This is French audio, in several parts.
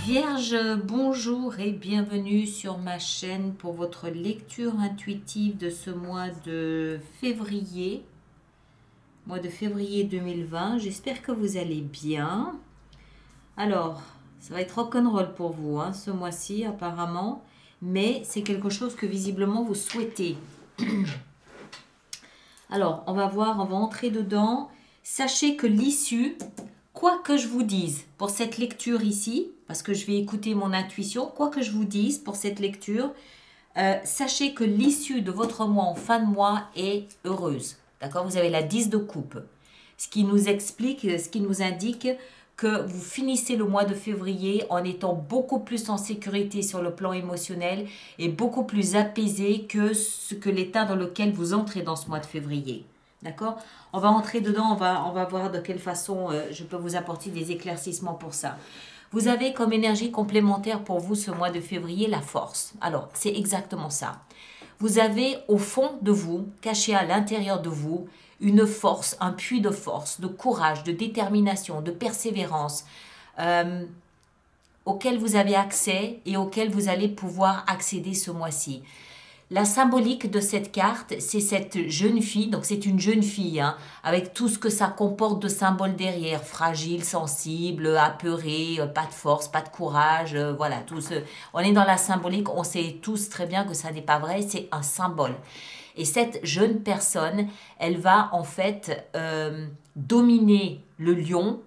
Vierge, bonjour et bienvenue sur ma chaîne pour votre lecture intuitive de ce mois de février. Mois de février 2020. J'espère que vous allez bien. Alors, ça va être rock'n'roll pour vous hein, ce mois-ci apparemment. Mais c'est quelque chose que visiblement vous souhaitez. Alors, on va voir, on va entrer dedans. Sachez que l'issue... Quoi que je vous dise pour cette lecture ici, parce que je vais écouter mon intuition, quoi que je vous dise pour cette lecture, sachez que l'issue de votre mois en fin de mois est heureuse. D'accord? Vous avez la 10 de coupe. Ce qui nous explique, ce qui nous indique que vous finissez le mois de février en étant beaucoup plus en sécurité sur le plan émotionnel et beaucoup plus apaisé que l'état dans lequel vous entrez dans ce mois de février. D'accord? On va entrer dedans, on va voir de quelle façon je peux vous apporter des éclaircissements pour ça. Vous avez comme énergie complémentaire pour vous ce mois de février la force. Alors, c'est exactement ça. Vous avez au fond de vous, caché à l'intérieur de vous, une force, un puits de force, de courage, de détermination, de persévérance, auquel vous avez accès et auquel vous allez pouvoir accéder ce mois-ci. La symbolique de cette carte, c'est cette jeune fille, donc c'est une jeune fille, hein, avec tout ce que ça comporte de symboles derrière, fragile, sensible, apeurée, pas de force, pas de courage, voilà, tout ce... On est dans la symbolique, on sait tous très bien que ça n'est pas vrai, c'est un symbole. Et cette jeune personne, elle va en fait dominer le lion.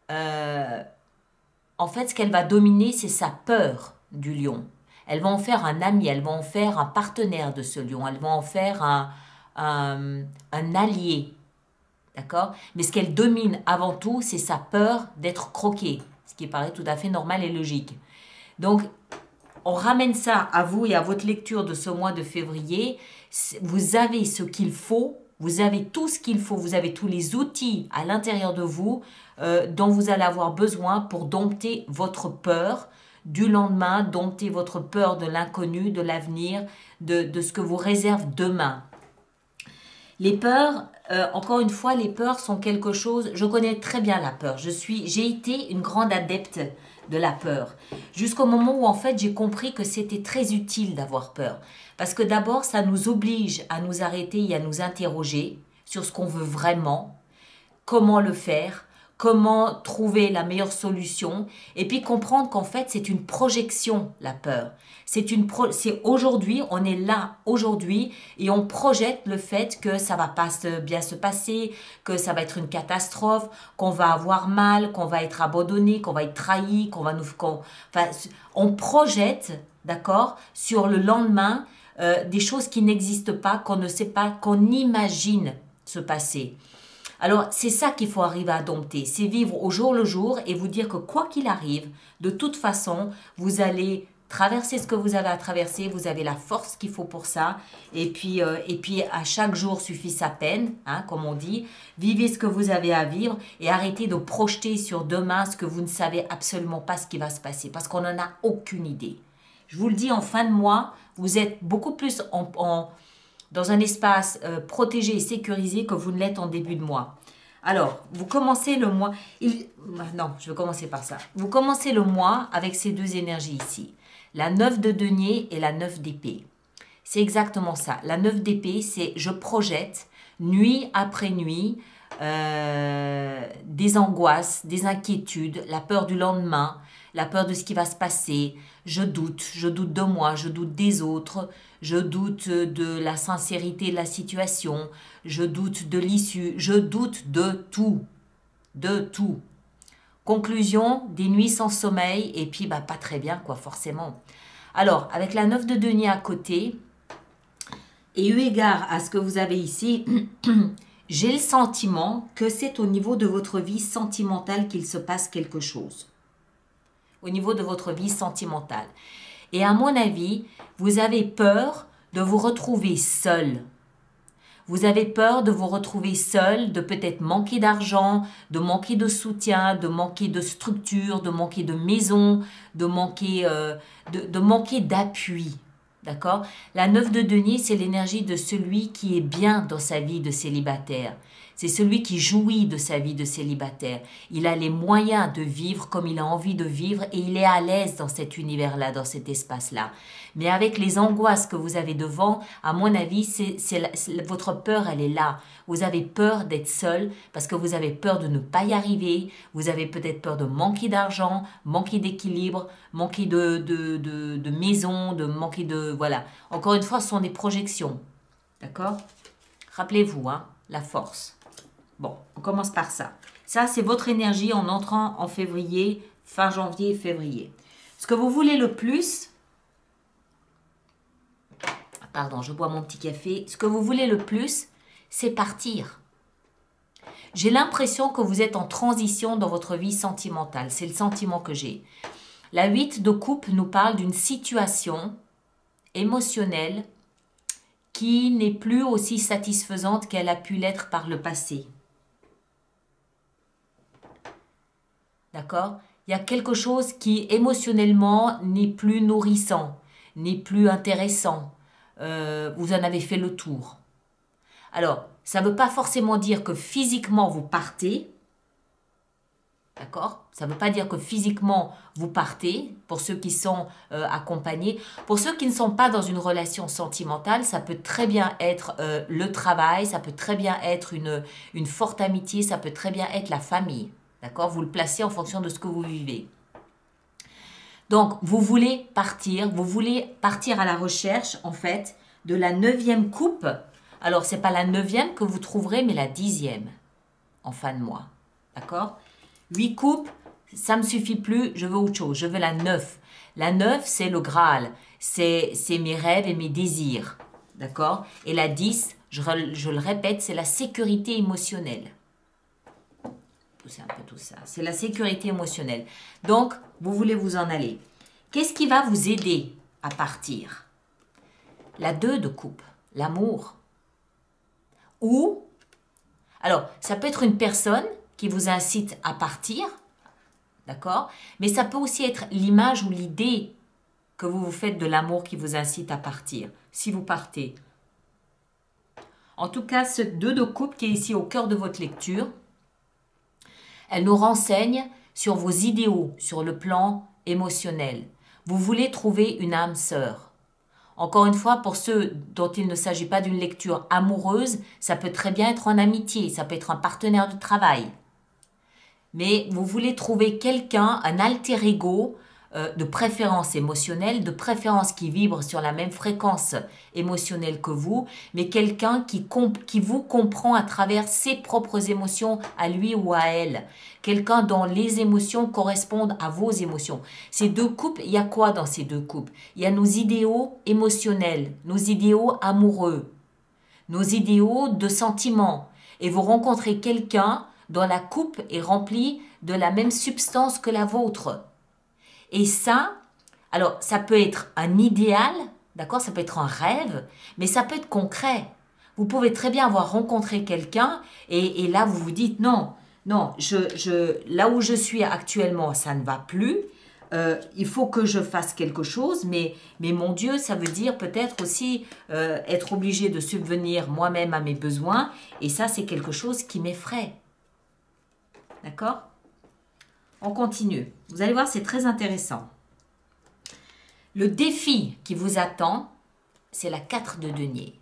En fait, ce qu'elle va dominer, c'est sa peur du lion. Elle va en faire un ami, elle va en faire un partenaire de ce lion, elle va en faire un allié. D'accord? Mais ce qu'elle domine avant tout, c'est sa peur d'être croquée, ce qui paraît tout à fait normal et logique. Donc, on ramène ça à vous et à votre lecture de ce mois de février. Vous avez ce qu'il faut, vous avez tout ce qu'il faut, vous avez tous les outils à l'intérieur de vous dont vous allez avoir besoin pour dompter votre peur du lendemain, dompter votre peur de l'inconnu, de l'avenir, de ce que vous réserve demain. Les peurs, encore une fois, les peurs sont quelque chose... Je connais très bien la peur. J'ai été une grande adepte de la peur. Jusqu'au moment où, en fait, j'ai compris que c'était très utile d'avoir peur. Parce que d'abord, ça nous oblige à nous arrêter et à nous interroger sur ce qu'on veut vraiment, comment le faire, comment trouver la meilleure solution et puis comprendre qu'en fait, c'est une projection, la peur. C'est aujourd'hui, on est là aujourd'hui et on projette le fait que ça va pas bien se passer, que ça va être une catastrophe, qu'on va avoir mal, qu'on va être abandonné, qu'on va être trahi, on projette, d'accord, sur le lendemain des choses qui n'existent pas, qu'on ne sait pas, qu'on imagine se passer. Alors, c'est ça qu'il faut arriver à dompter, c'est vivre au jour le jour et vous dire que quoi qu'il arrive, de toute façon, vous allez traverser ce que vous avez à traverser, vous avez la force qu'il faut pour ça. Et puis à chaque jour suffit sa peine, hein, comme on dit. Vivez ce que vous avez à vivre et arrêtez de projeter sur demain ce que vous ne savez absolument pas ce qui va se passer parce qu'on n'en a aucune idée. Je vous le dis, en fin de mois, vous êtes beaucoup plus dans un espace protégé et sécurisé que vous ne l'êtes en début de mois. Alors, vous commencez le mois... Non, je vais commencer par ça. Vous commencez le mois avec ces deux énergies ici. La 9 de denier et la 9 d'épée. C'est exactement ça. La 9 d'épée, c'est je projette nuit après nuit des angoisses, des inquiétudes, la peur du lendemain, la peur de ce qui va se passer. Je doute de moi, je doute des autres, je doute de la sincérité de la situation, je doute de l'issue, je doute de tout, de tout. Conclusion, des nuits sans sommeil et puis pas très bien quoi forcément. Alors, avec la 9 de denier à côté, et eu égard à ce que vous avez ici, j'ai le sentiment que c'est au niveau de votre vie sentimentale qu'il se passe quelque chose. Au niveau de votre vie sentimentale. Et à mon avis, vous avez peur de vous retrouver seul. Vous avez peur de vous retrouver seul, de peut-être manquer d'argent, de manquer de soutien, de manquer de structure, de manquer de maison, de manquer d'appui. D'accord? La 9 de denier, c'est l'énergie de celui qui est bien dans sa vie de célibataire. C'est celui qui jouit de sa vie de célibataire. Il a les moyens de vivre comme il a envie de vivre et il est à l'aise dans cet univers-là, dans cet espace-là. Mais avec les angoisses que vous avez devant, à mon avis, votre peur, elle est là. Vous avez peur d'être seul parce que vous avez peur de ne pas y arriver. Vous avez peut-être peur de manquer d'argent, manquer d'équilibre, manquer de maison, de manquer de... Voilà. Encore une fois, ce sont des projections. D'accord? Rappelez-vous, hein, la force. Bon, on commence par ça. Ça, c'est votre énergie en entrant en février, fin janvier, février. Ce que vous voulez le plus... Pardon, je bois mon petit café. Ce que vous voulez le plus, c'est partir. J'ai l'impression que vous êtes en transition dans votre vie sentimentale. C'est le sentiment que j'ai. La 8 de coupe nous parle d'une situation émotionnelle qui n'est plus aussi satisfaisante qu'elle a pu l'être par le passé. D'accord? Il y a quelque chose qui émotionnellement n'est plus nourrissant, n'est plus intéressant. Vous en avez fait le tour. Alors, ça ne veut pas forcément dire que physiquement vous partez. D'accord? Ça ne veut pas dire que physiquement vous partez, pour ceux qui sont accompagnés. Pour ceux qui ne sont pas dans une relation sentimentale, ça peut très bien être le travail, ça peut très bien être une forte amitié, ça peut très bien être la famille. D'accord? Vous le placez en fonction de ce que vous vivez. Donc, vous voulez partir à la recherche, en fait, de la 9e coupe. Alors, ce n'est pas la 9e que vous trouverez, mais la 10e en fin de mois. D'accord? 8 coupes, ça ne me suffit plus, je veux autre chose, je veux la 9. La 9, c'est le Graal, c'est mes rêves et mes désirs. D'accord? Et la 10, je le répète, c'est la sécurité émotionnelle. C'est un peu tout ça. C'est la sécurité émotionnelle. Donc, vous voulez vous en aller. Qu'est-ce qui va vous aider à partir? La 2 de coupe, l'amour. Ou, alors, ça peut être une personne qui vous incite à partir, d'accord? Mais ça peut aussi être l'image ou l'idée que vous vous faites de l'amour qui vous incite à partir, si vous partez. En tout cas, ce 2 de coupe qui est ici au cœur de votre lecture, elle nous renseigne sur vos idéaux, sur le plan émotionnel. Vous voulez trouver une âme sœur. Encore une fois, pour ceux dont il ne s'agit pas d'une lecture amoureuse, ça peut très bien être en amitié, ça peut être un partenaire de travail. Mais vous voulez trouver quelqu'un, un alter ego, de préférence émotionnelle, de préférence qui vibre sur la même fréquence émotionnelle que vous, mais quelqu'un qui vous comprend à travers ses propres émotions à lui ou à elle. Quelqu'un dont les émotions correspondent à vos émotions. Ces 2 coupes, il y a quoi dans ces 2 coupes? Il y a nos idéaux émotionnels, nos idéaux amoureux, nos idéaux de sentiments. Et vous rencontrez quelqu'un dont la coupe est remplie de la même substance que la vôtre. Et ça, alors ça peut être un idéal, d'accord, ça peut être un rêve, mais ça peut être concret. Vous pouvez très bien avoir rencontré quelqu'un et là vous vous dites non, là où je suis actuellement, ça ne va plus. Il faut que je fasse quelque chose, mais mon Dieu, ça veut dire peut-être aussi être obligé de subvenir moi-même à mes besoins. Et ça, c'est quelque chose qui m'effraie. D'accord? On continue. Vous allez voir, c'est très intéressant. Le défi qui vous attend, c'est la 4 de denier.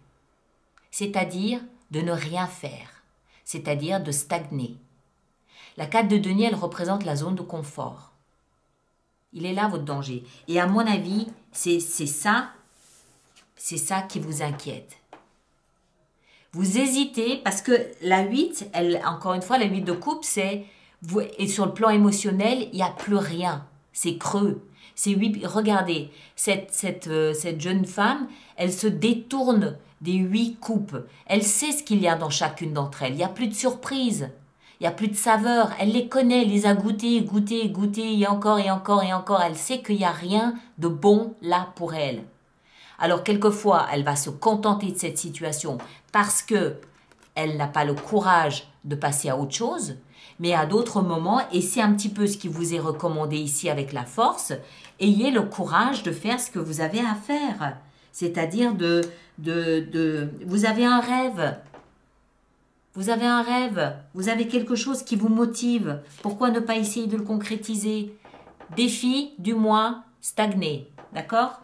C'est-à-dire de ne rien faire. C'est-à-dire de stagner. La 4 de denier, elle représente la zone de confort. Il est là votre danger. Et à mon avis, c'est ça qui vous inquiète. Vous hésitez parce que la 8, encore une fois, la 8 de coupe, et sur le plan émotionnel, il n'y a plus rien. C'est creux. Regardez, cette jeune femme, elle se détourne des 8 coupes. Elle sait ce qu'il y a dans chacune d'entre elles. Il n'y a plus de surprise. Il n'y a plus de saveur. Elle les connaît, elle les a goûtées, et encore, et encore, et encore. Elle sait qu'il n'y a rien de bon là pour elle. Alors, quelquefois, elle va se contenter de cette situation parce que elle n'a pas le courage de passer à autre chose, mais à d'autres moments, et c'est un petit peu ce qui vous est recommandé ici avec la force, ayez le courage de faire ce que vous avez à faire. C'est-à-dire vous avez un rêve. Vous avez un rêve. Vous avez quelque chose qui vous motive. Pourquoi ne pas essayer de le concrétiser? Défi du mois, stagner. D'accord?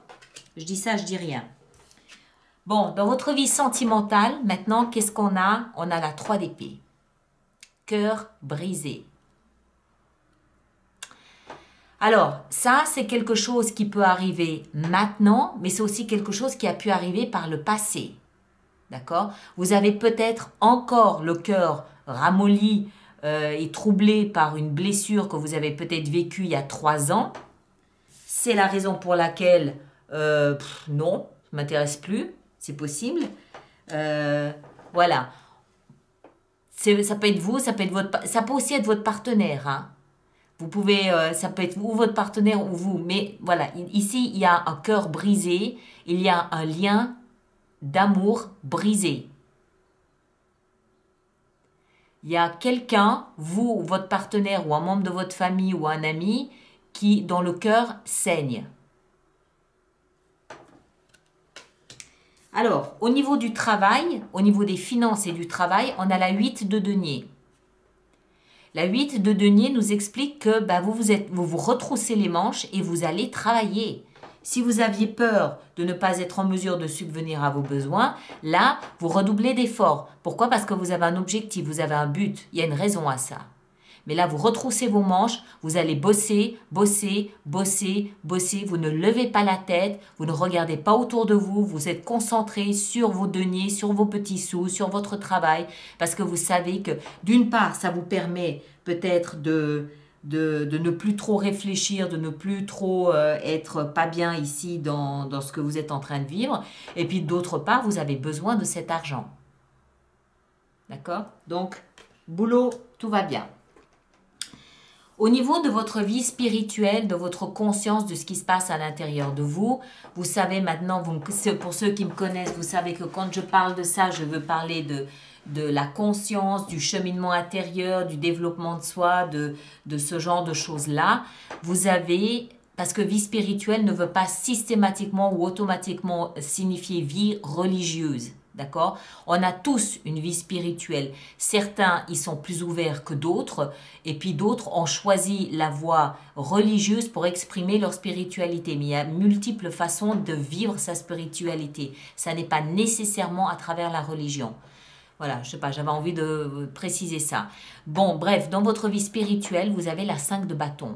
Je dis ça, je dis rien. Bon, dans votre vie sentimentale, maintenant, qu'est-ce qu'on a? On a la 3 d'épée. Cœur brisé. Alors, ça, c'est quelque chose qui peut arriver maintenant, mais c'est aussi quelque chose qui a pu arriver par le passé. D'accord? Vous avez peut-être encore le cœur ramolli et troublé par une blessure que vous avez peut-être vécue il y a 3 ans. C'est la raison pour laquelle, non, ça ne m'intéresse plus, c'est possible. Voilà. Ça peut être vous, ça peut aussi être votre partenaire. Hein. Vous pouvez, ça peut être ou votre partenaire ou vous. Mais voilà, ici, il y a un cœur brisé, il y a un lien d'amour brisé. Il y a quelqu'un, vous, votre partenaire ou un membre de votre famille ou un ami, dont le cœur saigne. Alors, au niveau du travail, au niveau des finances et du travail, on a la 8 de denier. La 8 de denier nous explique que vous retroussez les manches et vous allez travailler. Si vous aviez peur de ne pas être en mesure de subvenir à vos besoins, là, vous redoublez d'efforts. Pourquoi? Parce que vous avez un objectif, vous avez un but. Il y a une raison à ça. Mais là, vous retroussez vos manches, vous allez bosser, bosser, bosser, bosser. Vous ne levez pas la tête, vous ne regardez pas autour de vous, vous êtes concentré sur vos deniers, sur vos petits sous, sur votre travail, parce que vous savez que d'une part, ça vous permet peut-être de ne plus trop réfléchir, de ne plus trop être pas bien ici dans ce que vous êtes en train de vivre. Et puis d'autre part, vous avez besoin de cet argent. D'accord? Donc, boulot, tout va bien. Au niveau de votre vie spirituelle, de votre conscience de ce qui se passe à l'intérieur de vous, vous savez maintenant, pour ceux qui me connaissent, vous savez que quand je parle de ça, je veux parler de la conscience, du cheminement intérieur, du développement de soi, de ce genre de choses-là. Vous avez, parce que vie spirituelle ne veut pas systématiquement ou automatiquement signifier vie religieuse. D'accord? On a tous une vie spirituelle. Certains y sont plus ouverts que d'autres, et puis d'autres ont choisi la voie religieuse pour exprimer leur spiritualité. Mais il y a multiples façons de vivre sa spiritualité. Ça n'est pas nécessairement à travers la religion. Voilà, je sais pas, j'avais envie de préciser ça. Bon, bref, dans votre vie spirituelle, vous avez la 5 de bâton.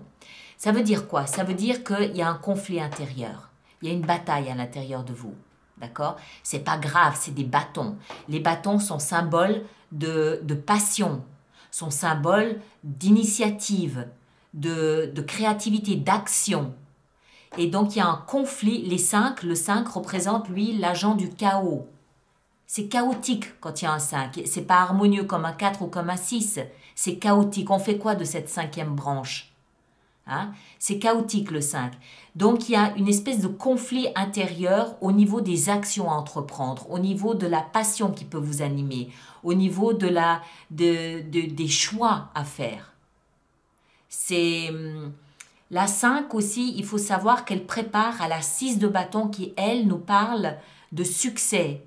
Ça veut dire quoi? Ça veut dire qu'il y a un conflit intérieur. Il y a une bataille à l'intérieur de vous. D'accord? C'est pas grave, c'est des bâtons. Les bâtons sont symboles de passion, sont symboles d'initiative, de créativité, d'action. Et donc, il y a un conflit. Le 5 représente, lui, l'agent du chaos. C'est chaotique quand il y a un 5. C'est pas harmonieux comme un 4 ou comme un 6. C'est chaotique. On fait quoi de cette 5e branche? Hein? C'est chaotique le 5. Donc il y a une espèce de conflit intérieur au niveau des actions à entreprendre, au niveau de la passion qui peut vous animer, au niveau des choix à faire. C'est la 5 aussi, il faut savoir qu'elle prépare à la 6 de bâton qui, elle, nous parle de succès.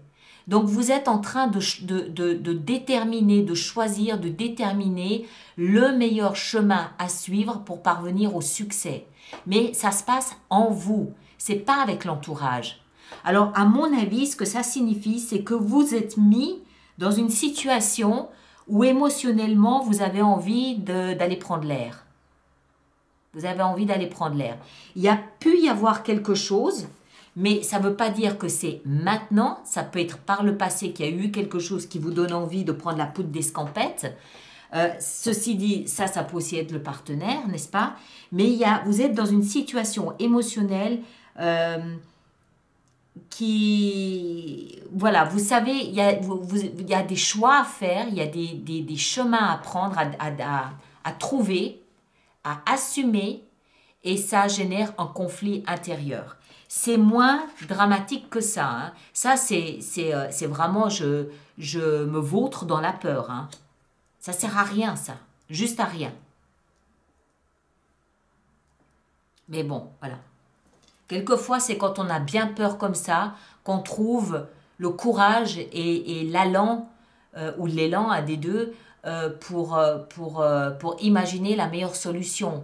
Donc vous êtes en train de déterminer, de choisir, de déterminer le meilleur chemin à suivre pour parvenir au succès. Mais ça se passe en vous, c'est pas avec l'entourage. Alors à mon avis, ce que ça signifie, c'est que vous êtes mis dans une situation où émotionnellement vous avez envie d'aller prendre l'air. Vous avez envie d'aller prendre l'air. Il y a pu y avoir quelque chose. Mais ça ne veut pas dire que c'est maintenant, ça peut être par le passé qu'il y a eu quelque chose qui vous donne envie de prendre la poudre d'escampette. Ceci dit, ça peut aussi être le partenaire, n'est-ce pas? Mais vous êtes dans une situation émotionnelle voilà, vous savez, il y a des choix à faire, il y a des chemins à prendre, à trouver, à assumer, et ça génère un conflit intérieur. c'est moins dramatique que ça. Hein. Ça, c'est vraiment, je me vautre dans la peur. Hein. Ça sert à rien, ça. Juste à rien. Mais bon, voilà. Quelquefois, c'est quand on a bien peur comme ça qu'on trouve le courage et l'allant, ou l'élan à des deux, pour imaginer la meilleure solution.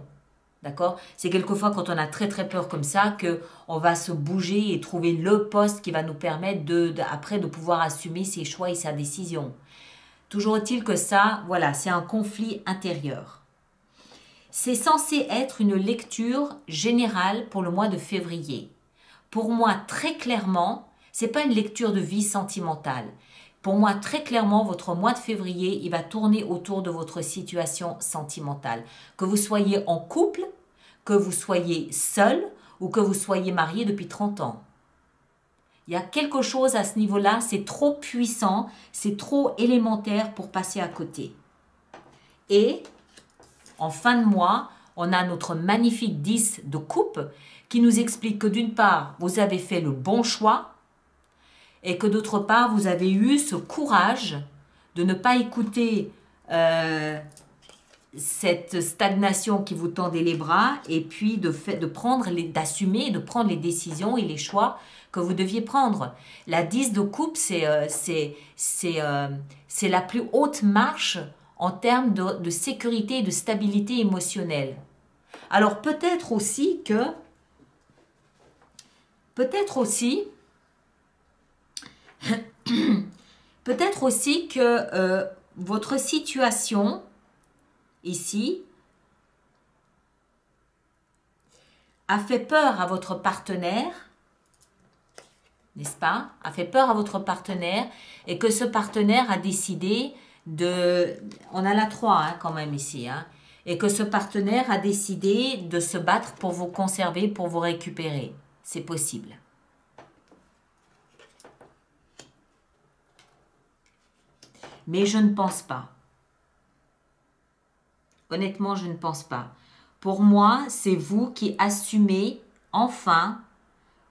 D'accord? C'est quelquefois quand on a très très peur comme ça qu'on va se bouger et trouver le poste qui va nous permettre après de pouvoir assumer ses choix et sa décision. Toujours est-il que ça, voilà, c'est un conflit intérieur. C'est censé être une lecture générale pour le mois de février. Pour moi, très clairement, c'est pas une lecture de vie sentimentale. Pour moi, très clairement, votre mois de février, il va tourner autour de votre situation sentimentale. Que vous soyez en couple, que vous soyez seul ou que vous soyez marié depuis 30 ans. Il y a quelque chose à ce niveau-là, c'est trop puissant, c'est trop élémentaire pour passer à côté. Et en fin de mois, on a notre magnifique 10 de coupe qui nous explique que d'une part, vous avez fait le bon choix et que d'autre part, vous avez eu ce courage de ne pas écouter cette stagnation qui vous tendait les bras et puis d'assumer et de prendre les décisions et les choix que vous deviez prendre. La 10 de coupe, c'est la plus haute marche en termes de sécurité et de stabilité émotionnelle. Alors peut-être aussi que votre situation ici a fait peur à votre partenaire, n'est-ce pas? A fait peur à votre partenaire et que ce partenaire a décidé on a la 3 hein, quand même ici, hein, et que ce partenaire a décidé de se battre pour vous conserver, pour vous récupérer. C'est possible. Mais je ne pense pas. Honnêtement, je ne pense pas. Pour moi, c'est vous qui assumez enfin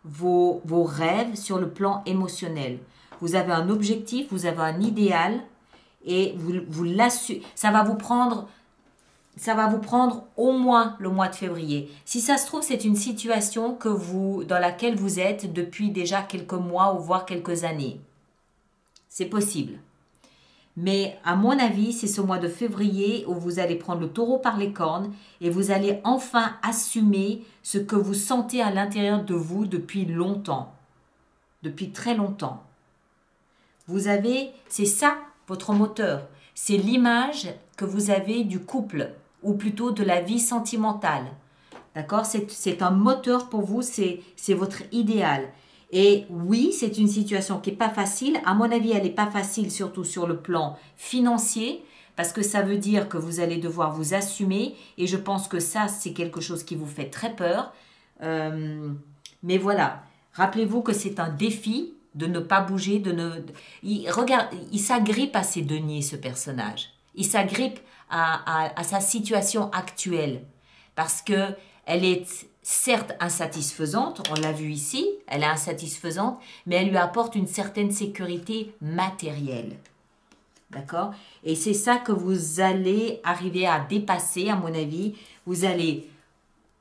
vos rêves sur le plan émotionnel. Vous avez un objectif, vous avez un idéal et vous l'assumez. Ça va vous prendre au moins le mois de février. Si ça se trouve, c'est une situation dans laquelle vous êtes depuis déjà quelques mois ou voire quelques années. C'est possible. Mais à mon avis, c'est ce mois de février où vous allez prendre le taureau par les cornes et vous allez enfin assumer ce que vous sentez à l'intérieur de vous depuis longtemps. Depuis très longtemps. C'est ça votre moteur. C'est l'image que vous avez du couple ou plutôt de la vie sentimentale. D'accord? C'est un moteur pour vous, c'est votre idéal. Et oui, c'est une situation qui n'est pas facile. À mon avis, elle n'est pas facile, surtout sur le plan financier, parce que ça veut dire que vous allez devoir vous assumer. Et je pense que ça, c'est quelque chose qui vous fait très peur. Mais voilà, rappelez-vous que c'est un défi de ne pas bouger. Il s'agrippe à ses deniers, ce personnage. Il s'agrippe à sa situation actuelle. Parce que elle est certes insatisfaisante, on l'a vu ici, elle est insatisfaisante, mais elle lui apporte une certaine sécurité matérielle. D'accord? Et c'est ça que vous allez arriver à dépasser, à mon avis. Vous allez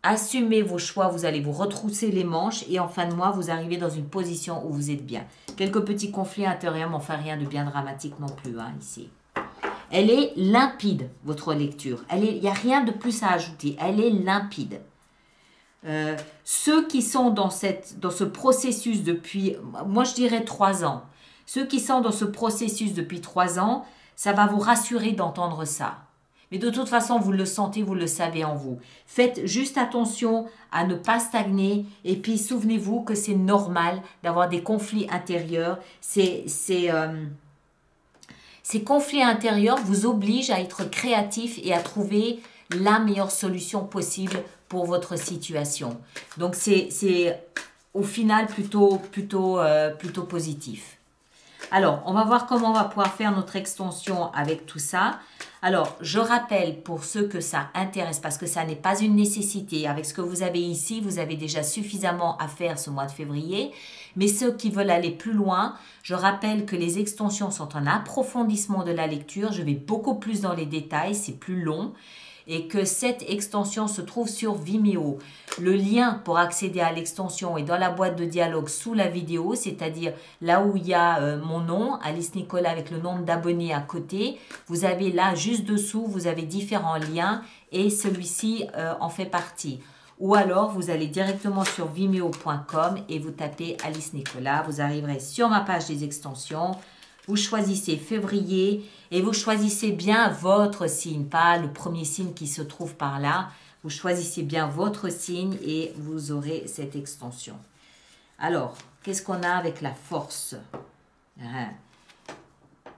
assumer vos choix, vous allez vous retrousser les manches et en fin de mois, vous arrivez dans une position où vous êtes bien. Quelques petits conflits intérieurs, mais enfin rien de bien dramatique non plus, hein, ici. Elle est limpide, votre lecture. Il n'y a rien de plus à ajouter. Elle est limpide. Ceux qui sont dans ce processus depuis, moi je dirais 3 ans, ceux qui sont dans ce processus depuis 3 ans, ça va vous rassurer d'entendre ça. Mais de toute façon, vous le sentez, vous le savez en vous. Faites juste attention à ne pas stagner et puis souvenez-vous que c'est normal d'avoir des conflits intérieurs. Ces conflits intérieurs vous obligent à être créatif et à trouver la meilleure solution possible pour votre situation. Donc, c'est au final plutôt positif. Alors, on va voir comment on va pouvoir faire notre extension avec tout ça. Alors, je rappelle pour ceux que ça intéresse, parce que ça n'est pas une nécessité. Avec ce que vous avez ici, vous avez déjà suffisamment à faire ce mois de février. Mais ceux qui veulent aller plus loin, je rappelle que les extensions sont un approfondissement de la lecture. Je vais beaucoup plus dans les détails, c'est plus long. Et que cette extension se trouve sur Vimeo. Le lien pour accéder à l'extension est dans la boîte de dialogue sous la vidéo, c'est-à-dire là où il y a mon nom, Alice Nicolas avec le nombre d'abonnés à côté. Vous avez là, juste dessous, vous avez différents liens et celui-ci en fait partie. Ou alors, vous allez directement sur vimeo.com et vous tapez Alice Nicolas. Vous arriverez sur ma page des extensions. Vous choisissez février et vous choisissez bien votre signe, pas le premier signe qui se trouve par là. Vous choisissez bien votre signe et vous aurez cette extension. Alors, qu'est-ce qu'on a avec la force?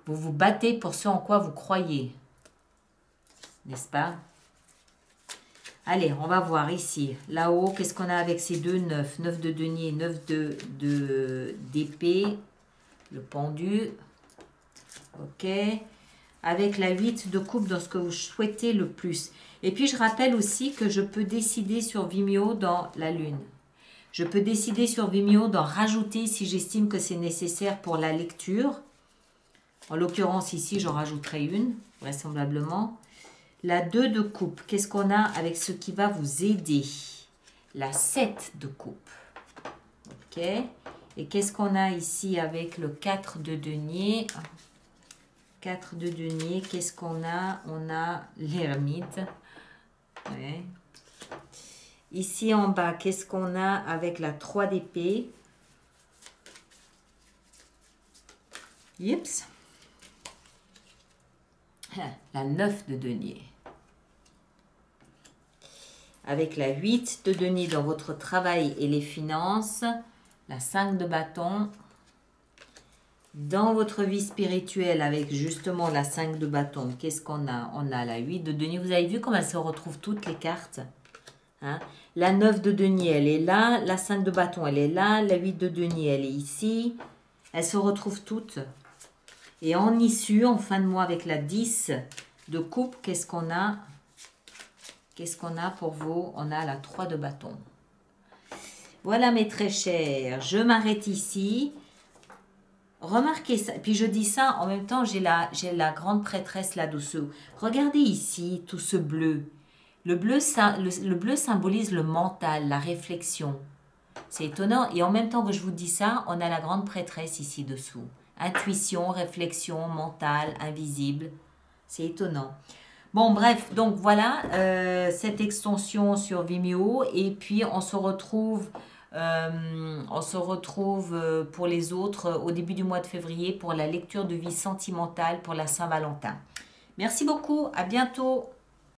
Vous vous battez pour ce en quoi vous croyez, n'est-ce pas? Allez, on va voir ici. Là-haut, qu'est-ce qu'on a avec ces deux 9? 9 de denier, 9 d'épée, le pendu. Ok, avec la 8 de coupe dans ce que vous souhaitez le plus. Et puis, je rappelle aussi que je peux décider sur Vimeo dans la lune. Je peux décider sur Vimeo d'en rajouter si j'estime que c'est nécessaire pour la lecture. En l'occurrence, ici, j'en rajouterai une, vraisemblablement. La 2 de coupe, qu'est-ce qu'on a avec ce qui va vous aider? La 7 de coupe. Ok, et qu'est-ce qu'on a ici avec le 4 de denier? 4 de denier, qu'est-ce qu'on a? On a l'ermite. Ouais. Ici en bas, qu'est-ce qu'on a avec la 3 d'épée? Yips. La 9 de denier. Avec la 8 de denier dans votre travail et les finances. La 5 de bâton. Dans votre vie spirituelle, avec justement la 5 de bâton, qu'est-ce qu'on a? On a la 8 de denier. Vous avez vu comment elles se retrouvent toutes les cartes, hein? La 9 de denier, elle est là. La 5 de bâton, elle est là. La 8 de denier, elle est ici. Elles se retrouvent toutes. Et en issue, en fin de mois, avec la 10 de coupe, qu'est-ce qu'on a? Qu'est-ce qu'on a pour vous? On a la 3 de bâton. Voilà mes très chers, je m'arrête ici. Remarquez ça, puis je dis ça, en même temps j'ai la grande prêtresse là-dessous. Regardez ici tout ce bleu. Le bleu symbolise le mental, la réflexion. C'est étonnant. Et en même temps que je vous dis ça, on a la grande prêtresse ici dessous. Intuition, réflexion, mental, invisible. C'est étonnant. Bon, bref, donc voilà cette extension sur Vimeo. Et puis, on se retrouve pour les autres au début du mois de février pour la lecture de vie sentimentale pour la Saint-Valentin. Merci beaucoup, à bientôt.